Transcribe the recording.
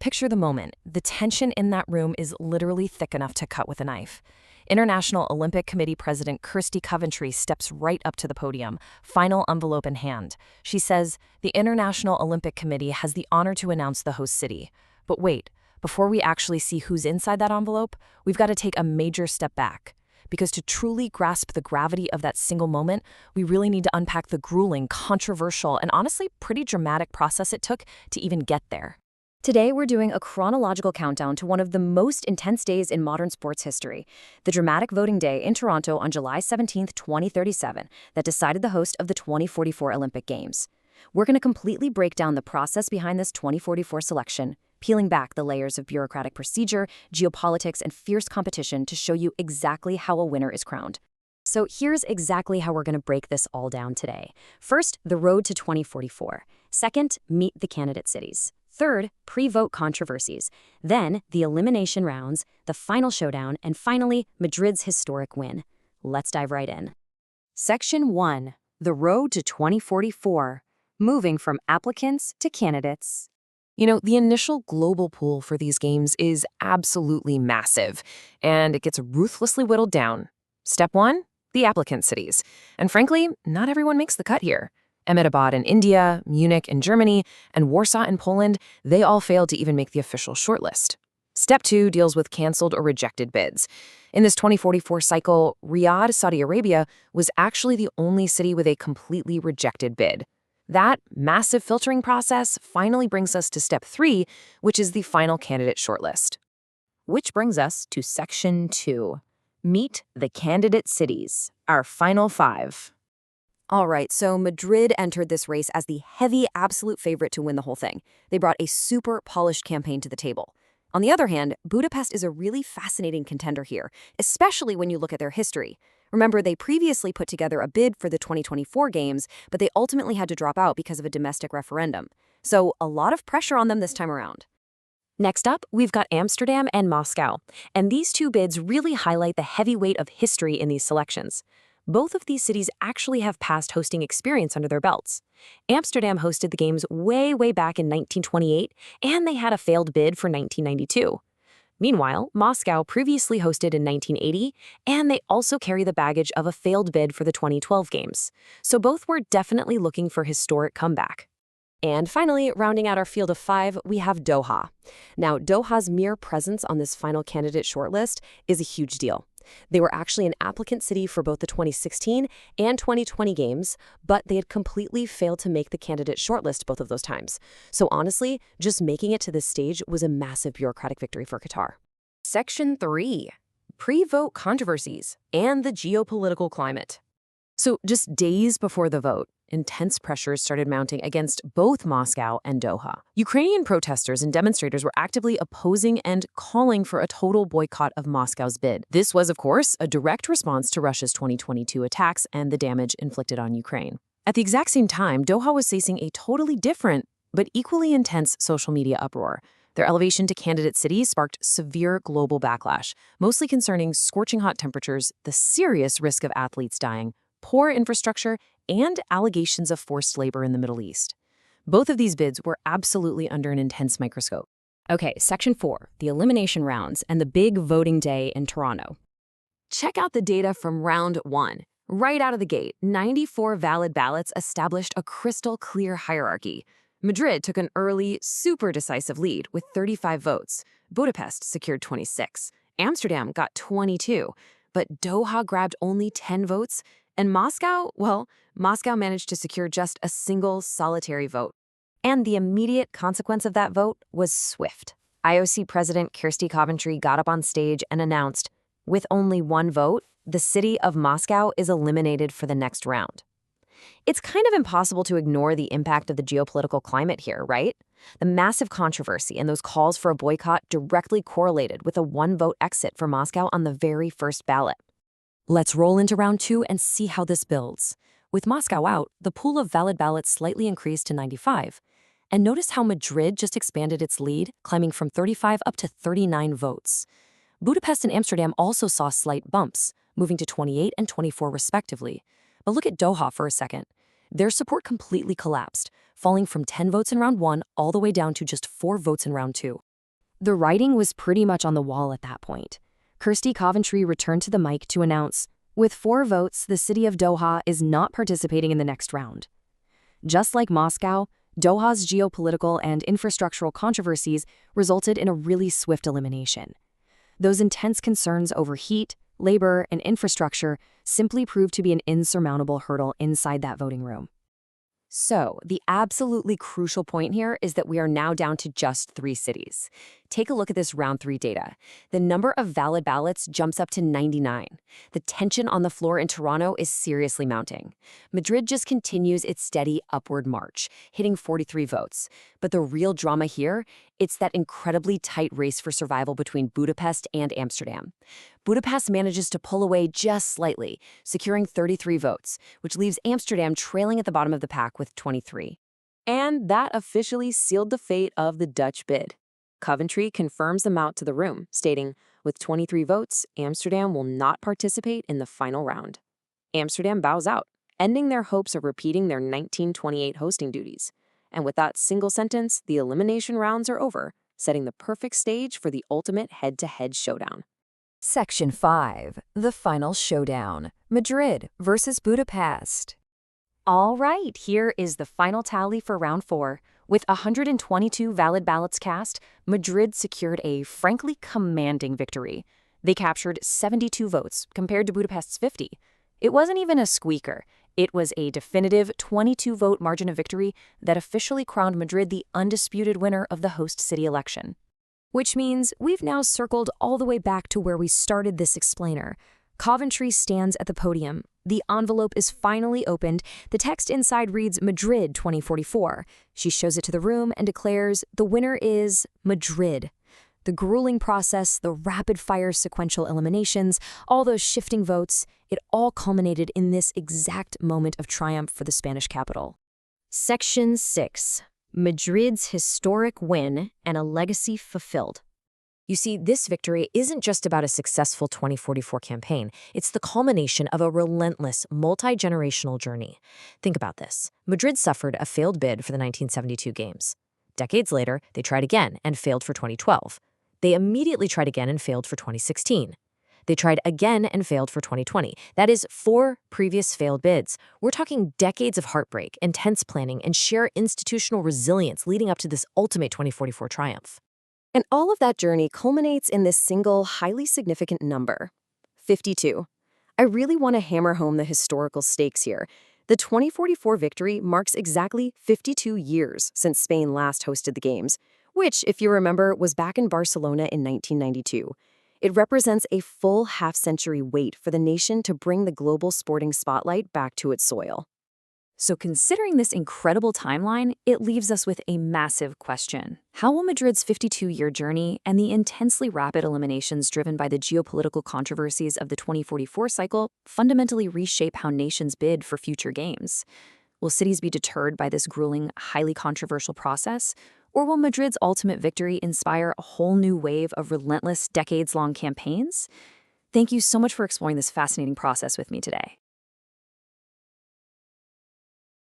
picture the moment. The tension in that room is literally thick enough to cut with a knife. International Olympic Committee President Kirsty Coventry steps right up to the podium, final envelope in hand. She says, "The International Olympic Committee has the honor to announce the host city." But wait, before we actually see who's inside that envelope, we've got to take a major step back. Because to truly grasp the gravity of that single moment, we really need to unpack the grueling, controversial, and honestly pretty dramatic process it took to even get there. Today, we're doing a chronological countdown to one of the most intense days in modern sports history, the dramatic voting day in Toronto on July 17, 2037, that decided the host of the 2044 Olympic Games. We're going to completely break down the process behind this 2044 selection, peeling back the layers of bureaucratic procedure, geopolitics, and fierce competition to show you exactly how a winner is crowned. So here's exactly how we're going to break this all down today. First, the road to 2044. Second, meet the candidate cities. Third, pre-vote controversies. Then, the elimination rounds, the final showdown, and finally, Madrid's historic win. Let's dive right in. Section 1. The road to 2044. Moving from applicants to candidates. You know, the initial global pool for these games is absolutely massive, and it gets ruthlessly whittled down. Step 1, the applicant cities. And frankly, not everyone makes the cut here. Ahmedabad in India, Munich in Germany, and Warsaw in Poland, they all failed to even make the official shortlist. Step 2 deals with canceled or rejected bids. In this 2044 cycle, Riyadh, Saudi Arabia, was actually the only city with a completely rejected bid. That massive filtering process finally brings us to Step 3, which is the final candidate shortlist. Which brings us to Section 2. Meet the candidate cities, our final 5. All right, so Madrid entered this race as the heavy absolute favorite to win the whole thing. They brought a super polished campaign to the table. On the other hand, Budapest is a really fascinating contender here, especially when you look at their history. Remember, they previously put together a bid for the 2024 Games, but they ultimately had to drop out because of a domestic referendum. So a lot of pressure on them this time around. Next up, we've got Amsterdam and Moscow, and these two bids really highlight the heavy weight of history in these selections. Both of these cities actually have past hosting experience under their belts. Amsterdam hosted the Games way back in 1928, and they had a failed bid for 1992. Meanwhile, Moscow previously hosted in 1980, and they also carry the baggage of a failed bid for the 2012 Games. So both were definitely looking for historic comeback. And finally, rounding out our field of 5, we have Doha. Now, Doha's mere presence on this final candidate shortlist is a huge deal. They were actually an applicant city for both the 2016 and 2020 Games, but they had completely failed to make the candidate shortlist both of those times. So honestly, just making it to this stage was a massive bureaucratic victory for Qatar. Section 3. Pre-vote controversies and the geopolitical climate. So just days before the vote, intense pressures started mounting against both Moscow and Doha. Ukrainian protesters and demonstrators were actively opposing and calling for a total boycott of Moscow's bid. This was, of course, a direct response to Russia's 2022 attacks and the damage inflicted on Ukraine. At the exact same time, Doha was facing a totally different but equally intense social media uproar. Their elevation to candidate cities sparked severe global backlash, mostly concerning scorching hot temperatures, the serious risk of athletes dying, poor infrastructure, and allegations of forced labor in the Middle East. Both of these bids were absolutely under an intense microscope. Okay, Section 4, the elimination rounds and the big voting day in Toronto. Check out the data from Round 1. Right out of the gate, 94 valid ballots established a crystal clear hierarchy. Madrid took an early, super decisive lead with 35 votes. Budapest secured 26. Amsterdam got 22. But Doha grabbed only 10 votes. And Moscow, well, Moscow managed to secure just a single solitary vote. And the immediate consequence of that vote was swift. IOC President Kirsty Coventry got up on stage and announced, with only one vote, the city of Moscow is eliminated for the next round. It's kind of impossible to ignore the impact of the geopolitical climate here, right? The massive controversy and those calls for a boycott directly correlated with a one-vote exit for Moscow on the very first ballot. Let's roll into round 2 and see how this builds. With Moscow out, the pool of valid ballots slightly increased to 95. And notice how Madrid just expanded its lead, climbing from 35 up to 39 votes. Budapest and Amsterdam also saw slight bumps, moving to 28 and 24 respectively. But look at Doha for a second. Their support completely collapsed, falling from 10 votes in round 1 all the way down to just 4 votes in round 2. The writing was pretty much on the wall at that point. Kirsty Coventry returned to the mic to announce, with 4 votes, the city of Doha is not participating in the next round. Just like Moscow, Doha's geopolitical and infrastructural controversies resulted in a really swift elimination. Those intense concerns over heat, labor, and infrastructure simply proved to be an insurmountable hurdle inside that voting room. So, the absolutely crucial point here is that we are now down to just 3 cities. Take a look at this round 3 data. The number of valid ballots jumps up to 99. The tension on the floor in Toronto is seriously mounting. Madrid just continues its steady upward march, hitting 43 votes. But the real drama here, it's that incredibly tight race for survival between Budapest and Amsterdam. Budapest manages to pull away just slightly, securing 33 votes, which leaves Amsterdam trailing at the bottom of the pack with 23. And that officially sealed the fate of the Dutch bid. Coventry confirms them out to the room, stating, with 23 votes, Amsterdam will not participate in the final round. Amsterdam bows out, ending their hopes of repeating their 1928 hosting duties. And with that single sentence, the elimination rounds are over, setting the perfect stage for the ultimate head-to-head showdown. Section 5. The Final Showdown. Madrid versus Budapest. All right, here is the final tally for round 4. With 122 valid ballots cast, Madrid secured a frankly commanding victory. They captured 72 votes compared to Budapest's 50. It wasn't even a squeaker. It was a definitive 22-vote margin of victory that officially crowned Madrid the undisputed winner of the host city election. Which means we've now circled all the way back to where we started this explainer. Coventry stands at the podium. The envelope is finally opened. The text inside reads Madrid 2044. She shows it to the room and declares the winner is Madrid. The grueling process, the rapid-fire sequential eliminations, all those shifting votes, it all culminated in this exact moment of triumph for the Spanish capital. Section 6. Madrid's historic win and a legacy fulfilled. You see, this victory isn't just about a successful 2044 campaign. It's the culmination of a relentless, multi-generational journey. Think about this. Madrid suffered a failed bid for the 1972 Games. Decades later, they tried again and failed for 2012. They immediately tried again and failed for 2016. They tried again and failed for 2020. That is 4 previous failed bids. We're talking decades of heartbreak, intense planning, and sheer institutional resilience leading up to this ultimate 2044 triumph. And all of that journey culminates in this single, highly significant number, 52. I really want to hammer home the historical stakes here. The 2044 victory marks exactly 52 years since Spain last hosted the Games, which, if you remember, was back in Barcelona in 1992. It represents a full half-century wait for the nation to bring the global sporting spotlight back to its soil. So considering this incredible timeline, it leaves us with a massive question. How will Madrid's 52-year journey and the intensely rapid eliminations driven by the geopolitical controversies of the 2044 cycle fundamentally reshape how nations bid for future games? Will cities be deterred by this grueling, highly controversial process? Or will Madrid's ultimate victory inspire a whole new wave of relentless, decades-long campaigns? Thank you so much for exploring this fascinating process with me today.